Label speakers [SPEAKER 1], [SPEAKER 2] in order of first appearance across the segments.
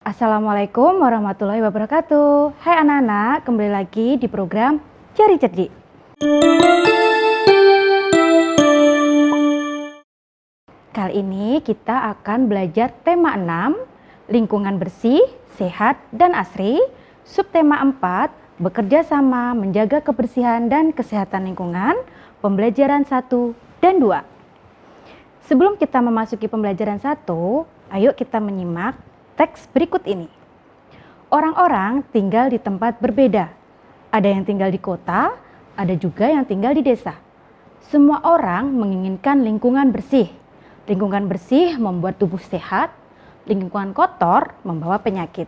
[SPEAKER 1] Assalamualaikum warahmatullahi wabarakatuh. Hai anak-anak, kembali lagi di program Cari Cerdik. Kali ini kita akan belajar tema 6, lingkungan bersih, sehat, dan asri. Subtema 4, bekerja sama menjaga kebersihan dan kesehatan lingkungan. Pembelajaran 1 dan 2. Sebelum kita memasuki pembelajaran 1, ayo kita menyimak teks berikut ini. Orang-orang tinggal di tempat berbeda. Ada yang tinggal di kota, ada juga yang tinggal di desa. Semua orang menginginkan lingkungan bersih. Lingkungan bersih membuat tubuh sehat, lingkungan kotor membawa penyakit.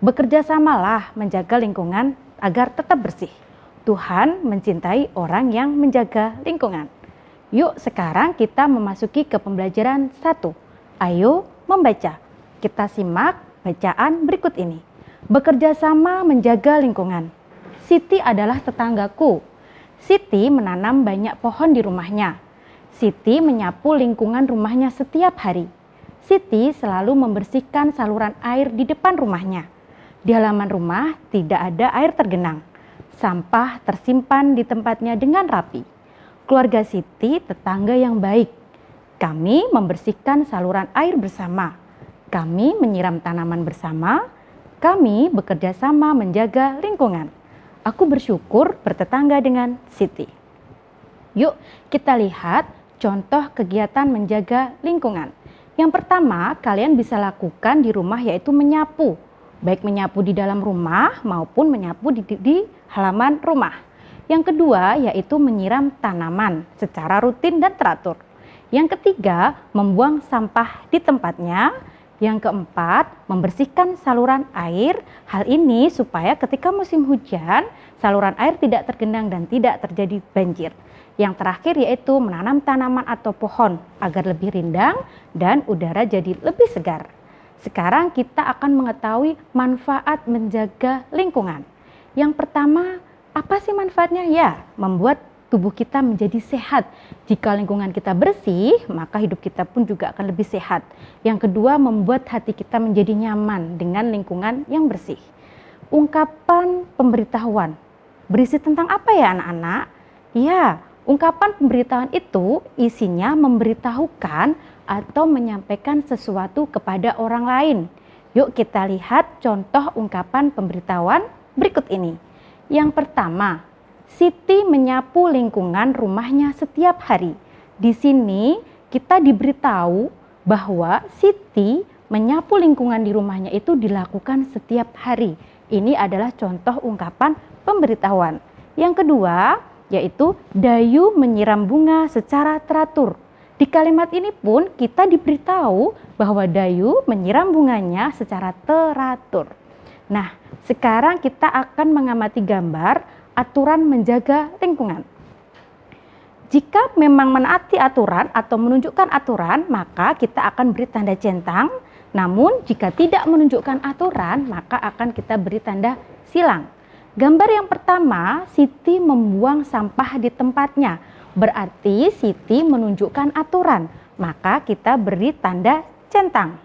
[SPEAKER 1] Bekerja samalah menjaga lingkungan agar tetap bersih. Tuhan mencintai orang yang menjaga lingkungan. Yuk sekarang kita memasuki ke pembelajaran 1. Ayo membaca. Kita simak bacaan berikut ini. Bekerja sama menjaga lingkungan. Siti adalah tetanggaku. Siti menanam banyak pohon di rumahnya. Siti menyapu lingkungan rumahnya setiap hari. Siti selalu membersihkan saluran air di depan rumahnya. Di halaman rumah tidak ada air tergenang. Sampah tersimpan di tempatnya dengan rapi. Keluarga Siti tetangga yang baik. Kami membersihkan saluran air bersama. Kami menyiram tanaman bersama, kami bekerja sama menjaga lingkungan. Aku bersyukur bertetangga dengan Siti. Yuk kita lihat contoh kegiatan menjaga lingkungan. Yang pertama kalian bisa lakukan di rumah yaitu menyapu. Baik menyapu di dalam rumah maupun menyapu di halaman rumah. Yang kedua yaitu menyiram tanaman secara rutin dan teratur. Yang ketiga membuang sampah di tempatnya. Yang keempat, membersihkan saluran air. Hal ini supaya ketika musim hujan, saluran air tidak tergenang dan tidak terjadi banjir. Yang terakhir yaitu menanam tanaman atau pohon agar lebih rindang dan udara jadi lebih segar. Sekarang kita akan mengetahui manfaat menjaga lingkungan. Yang pertama, apa sih manfaatnya? Ya, membuat tubuh kita menjadi sehat. Jika lingkungan kita bersih, maka hidup kita pun juga akan lebih sehat. Yang kedua, membuat hati kita menjadi nyaman dengan lingkungan yang bersih. Ungkapan pemberitahuan berisi tentang apa ya anak-anak? Ya, ungkapan pemberitahuan itu isinya memberitahukan atau menyampaikan sesuatu kepada orang lain. Yuk kita lihat contoh ungkapan pemberitahuan berikut ini. Yang pertama, Siti menyapu lingkungan rumahnya setiap hari. Di sini kita diberitahu bahwa Siti menyapu lingkungan di rumahnya itu dilakukan setiap hari. Ini adalah contoh ungkapan pemberitahuan. Yang kedua, yaitu Dayu menyiram bunga secara teratur. Di kalimat ini pun kita diberitahu bahwa Dayu menyiram bunganya secara teratur. Nah, sekarang kita akan mengamati gambar aturan menjaga lingkungan. Jika memang menaati aturan atau menunjukkan aturan, maka kita akan beri tanda centang. Namun jika tidak menunjukkan aturan, maka akan kita beri tanda silang. Gambar yang pertama, Siti membuang sampah di tempatnya. Berarti Siti menunjukkan aturan, maka kita beri tanda centang.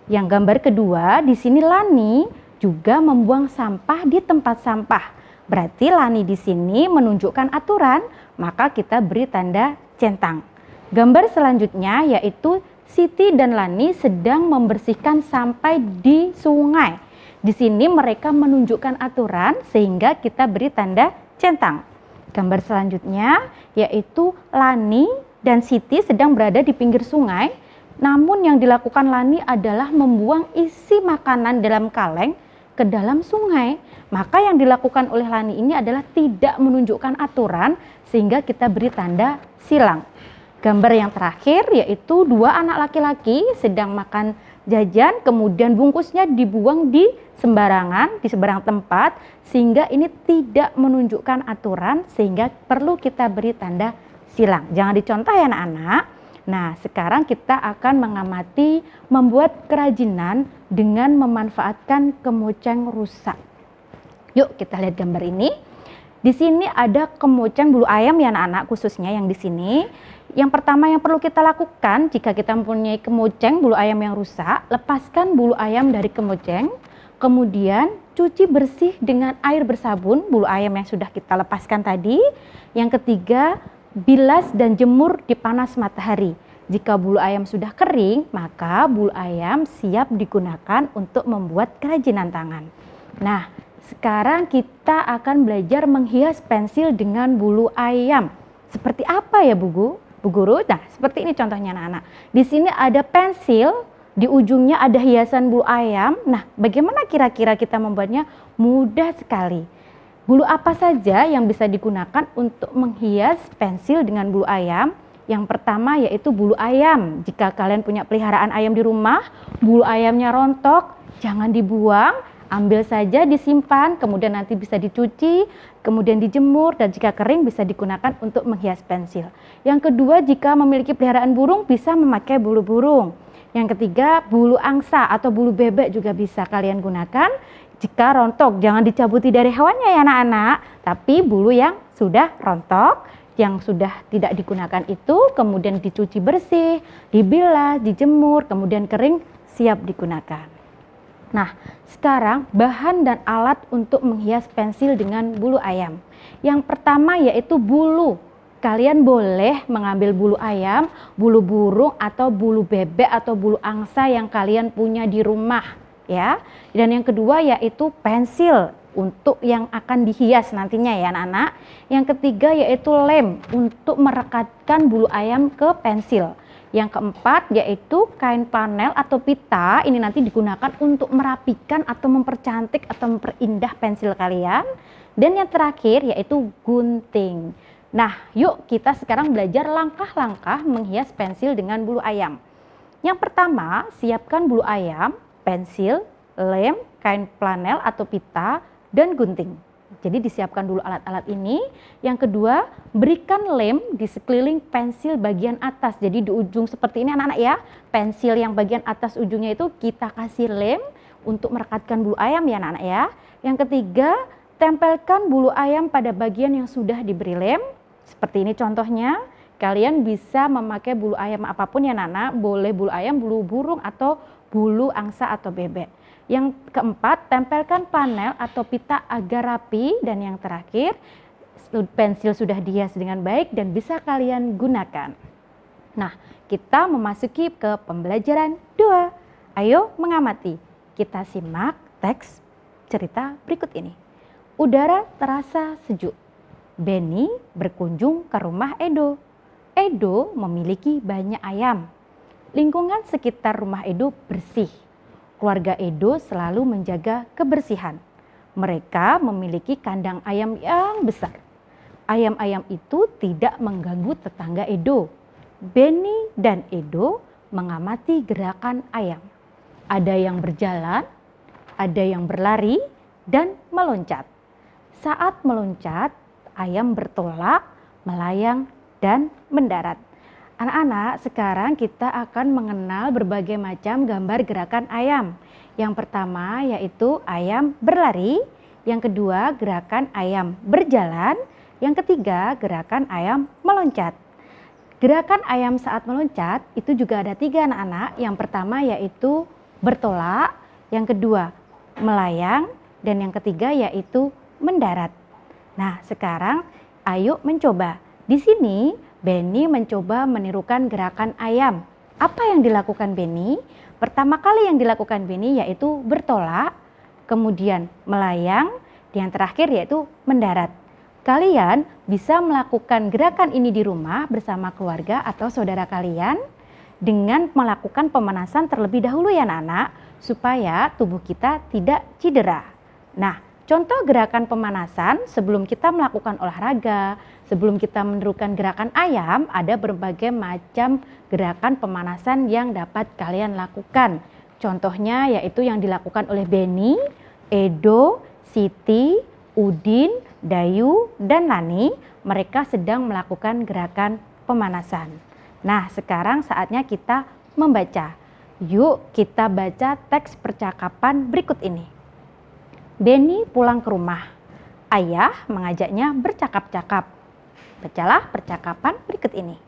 [SPEAKER 1] Yang gambar kedua, di sini Lani juga membuang sampah di tempat sampah. Berarti Lani di sini menunjukkan aturan, maka kita beri tanda centang. Gambar selanjutnya yaitu Siti dan Lani sedang membersihkan sampah di sungai. Di sini mereka menunjukkan aturan sehingga kita beri tanda centang. Gambar selanjutnya yaitu Lani dan Siti sedang berada di pinggir sungai. Namun yang dilakukan Lani adalah membuang isi makanan dalam kaleng ke dalam sungai. Maka yang dilakukan oleh Lani ini adalah tidak menunjukkan aturan sehingga kita beri tanda silang. Gambar yang terakhir yaitu dua anak laki-laki sedang makan jajan, kemudian bungkusnya dibuang di sembarangan, di sembarang tempat, sehingga ini tidak menunjukkan aturan sehingga perlu kita beri tanda silang. Jangan dicontoh ya anak-anak. Nah, sekarang kita akan mengamati membuat kerajinan dengan memanfaatkan kemoceng rusak. Yuk kita lihat gambar ini. Di sini ada kemoceng bulu ayam ya anak-anak, khususnya yang di sini. Yang pertama yang perlu kita lakukan jika kita mempunyai kemoceng bulu ayam yang rusak, lepaskan bulu ayam dari kemoceng, kemudian cuci bersih dengan air bersabun bulu ayam yang sudah kita lepaskan tadi. Yang ketiga, bilas dan jemur di panas matahari. Jika bulu ayam sudah kering, maka bulu ayam siap digunakan untuk membuat kerajinan tangan. Nah, sekarang kita akan belajar menghias pensil dengan bulu ayam. Seperti apa ya Bu Guru? Nah, seperti ini contohnya anak-anak. Di sini ada pensil, di ujungnya ada hiasan bulu ayam. Nah, bagaimana kira-kira kita membuatnya? Mudah sekali. Bulu apa saja yang bisa digunakan untuk menghias pensil dengan bulu ayam? Yang pertama yaitu bulu ayam. Jika kalian punya peliharaan ayam di rumah, bulu ayamnya rontok, jangan dibuang, ambil saja disimpan, kemudian nanti bisa dicuci, kemudian dijemur, dan jika kering bisa digunakan untuk menghias pensil. Yang kedua, jika memiliki peliharaan burung bisa memakai bulu burung. Yang ketiga, bulu angsa atau bulu bebek juga bisa kalian gunakan. Jika rontok, jangan dicabuti dari hewannya ya anak-anak, tapi bulu yang sudah rontok, yang sudah tidak digunakan itu kemudian dicuci bersih, dibilas, dijemur, kemudian kering, siap digunakan. Nah, sekarang bahan dan alat untuk menghias pensil dengan bulu ayam. Yang pertama yaitu bulu. Kalian boleh mengambil bulu ayam, bulu burung, atau bulu bebek, atau bulu angsa yang kalian punya di rumah, ya. Dan yang kedua yaitu pensil untuk yang akan dihias nantinya ya anak-anak. Yang ketiga yaitu lem untuk merekatkan bulu ayam ke pensil. Yang keempat yaitu kain panel atau pita, ini nanti digunakan untuk merapikan atau mempercantik atau memperindah pensil kalian. Dan yang terakhir yaitu gunting. Nah, yuk kita sekarang belajar langkah-langkah menghias pensil dengan bulu ayam. Yang pertama, siapkan bulu ayam, pensil, lem, kain panel atau pita, dan gunting. Jadi disiapkan dulu alat-alat ini. Yang kedua, berikan lem di sekeliling pensil bagian atas. Jadi di ujung seperti ini anak-anak ya. Pensil yang bagian atas ujungnya itu kita kasih lem untuk merekatkan bulu ayam ya anak-anak ya. Yang ketiga, tempelkan bulu ayam pada bagian yang sudah diberi lem. Seperti ini contohnya. Kalian bisa memakai bulu ayam apapun ya anak-anak. Boleh bulu ayam, bulu burung, atau bulu angsa atau bebek. Yang keempat, tempelkan panel atau pita agar rapi. Dan yang terakhir, pensil sudah dihias dengan baik dan bisa kalian gunakan. Nah, kita memasuki ke pembelajaran 2. Ayo mengamati. Kita simak teks cerita berikut ini. Udara terasa sejuk. Benny berkunjung ke rumah Edo. Edo memiliki banyak ayam. Lingkungan sekitar rumah Edo bersih. Keluarga Edo selalu menjaga kebersihan. Mereka memiliki kandang ayam yang besar. Ayam-ayam itu tidak mengganggu tetangga Edo. Benny dan Edo mengamati gerakan ayam. Ada yang berjalan, ada yang berlari, dan meloncat. Saat meloncat, ayam bertolak, melayang, dan mendarat. Anak-anak, sekarang kita akan mengenal berbagai macam gambar gerakan ayam. Yang pertama yaitu ayam berlari, yang kedua gerakan ayam berjalan, yang ketiga gerakan ayam meloncat. Gerakan ayam saat meloncat itu juga ada 3 anak-anak. Yang pertama yaitu bertolak, yang kedua melayang, dan yang ketiga yaitu mendarat. Nah, sekarang ayo mencoba. Di sini Benny mencoba menirukan gerakan ayam. Apa yang dilakukan Benny? Pertama kali yang dilakukan Benny yaitu bertolak, kemudian melayang, dan yang terakhir yaitu mendarat. Kalian bisa melakukan gerakan ini di rumah bersama keluarga atau saudara kalian dengan melakukan pemanasan terlebih dahulu ya anak-anak, supaya tubuh kita tidak cedera. Nah, contoh gerakan pemanasan sebelum kita melakukan olahraga, sebelum kita menirukan gerakan ayam, ada berbagai macam gerakan pemanasan yang dapat kalian lakukan. Contohnya yaitu yang dilakukan oleh Benny, Edo, Siti, Udin, Dayu, dan Lani. Mereka sedang melakukan gerakan pemanasan. Nah, sekarang saatnya kita membaca. Yuk kita baca teks percakapan berikut ini. Benny pulang ke rumah. Ayah mengajaknya bercakap-cakap. Bacalah percakapan berikut ini.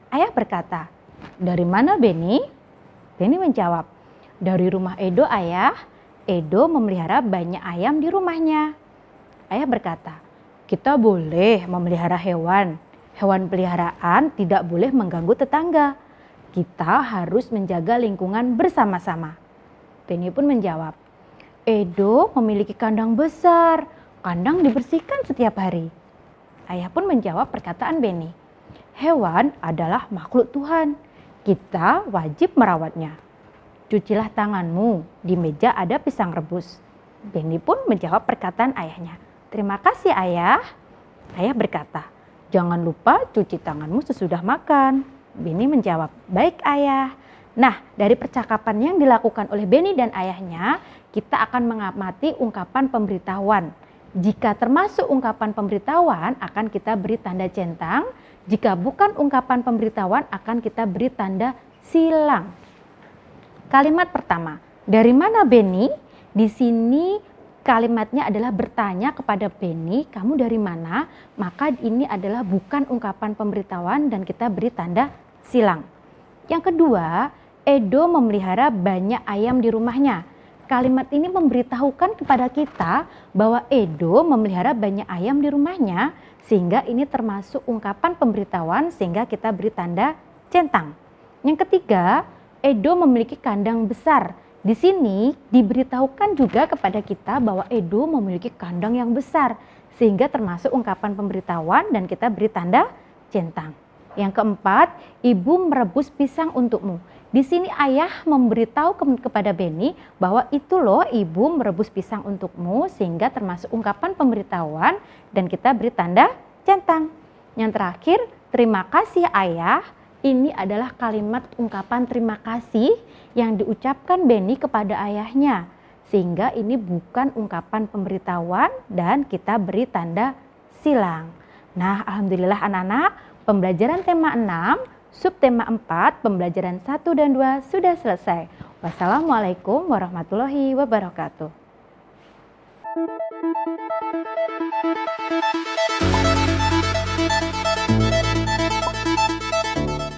[SPEAKER 1] Ayah berkata, "Dari mana Beni?" Beni menjawab, "Dari rumah Edo ayah. Edo memelihara banyak ayam di rumahnya." Ayah berkata, "Kita boleh memelihara hewan. Hewan peliharaan tidak boleh mengganggu tetangga. Kita harus menjaga lingkungan bersama-sama." Beni pun menjawab, "Edo memiliki kandang besar. Kandang dibersihkan setiap hari." Ayah pun menjawab perkataan Beni, "Hewan adalah makhluk Tuhan. Kita wajib merawatnya. Cucilah tanganmu, di meja ada pisang rebus." Beni pun menjawab perkataan ayahnya, "Terima kasih ayah." Ayah berkata, "Jangan lupa cuci tanganmu sesudah makan." Beni menjawab, "Baik ayah." Nah, dari percakapan yang dilakukan oleh Beni dan ayahnya, kita akan mengamati ungkapan pemberitahuan. Jika termasuk ungkapan pemberitahuan, akan kita beri tanda centang. Jika bukan ungkapan pemberitahuan, akan kita beri tanda silang. Kalimat pertama, dari mana Beni? Di sini kalimatnya adalah bertanya kepada Beni, "Kamu dari mana?" Maka ini adalah bukan ungkapan pemberitahuan dan kita beri tanda silang. Yang kedua, Edo memelihara banyak ayam di rumahnya. Kalimat ini memberitahukan kepada kita bahwa Edo memelihara banyak ayam di rumahnya, sehingga ini termasuk ungkapan pemberitahuan sehingga kita beri tanda centang. Yang ketiga, Edo memiliki kandang besar. Di sini diberitahukan juga kepada kita bahwa Edo memiliki kandang yang besar, sehingga termasuk ungkapan pemberitahuan dan kita beri tanda centang. Yang keempat, ibu merebus pisang untukmu. Di sini ayah memberitahu kepada Beni bahwa itu loh ibu merebus pisang untukmu, sehingga termasuk ungkapan pemberitahuan dan kita beri tanda centang. Yang terakhir, terima kasih ayah. Ini adalah kalimat ungkapan terima kasih yang diucapkan Beni kepada ayahnya, sehingga ini bukan ungkapan pemberitahuan dan kita beri tanda silang. Nah, alhamdulillah anak-anak, pembelajaran tema 6, subtema 4, pembelajaran 1 dan 2 sudah selesai. Wassalamualaikum warahmatullahi wabarakatuh.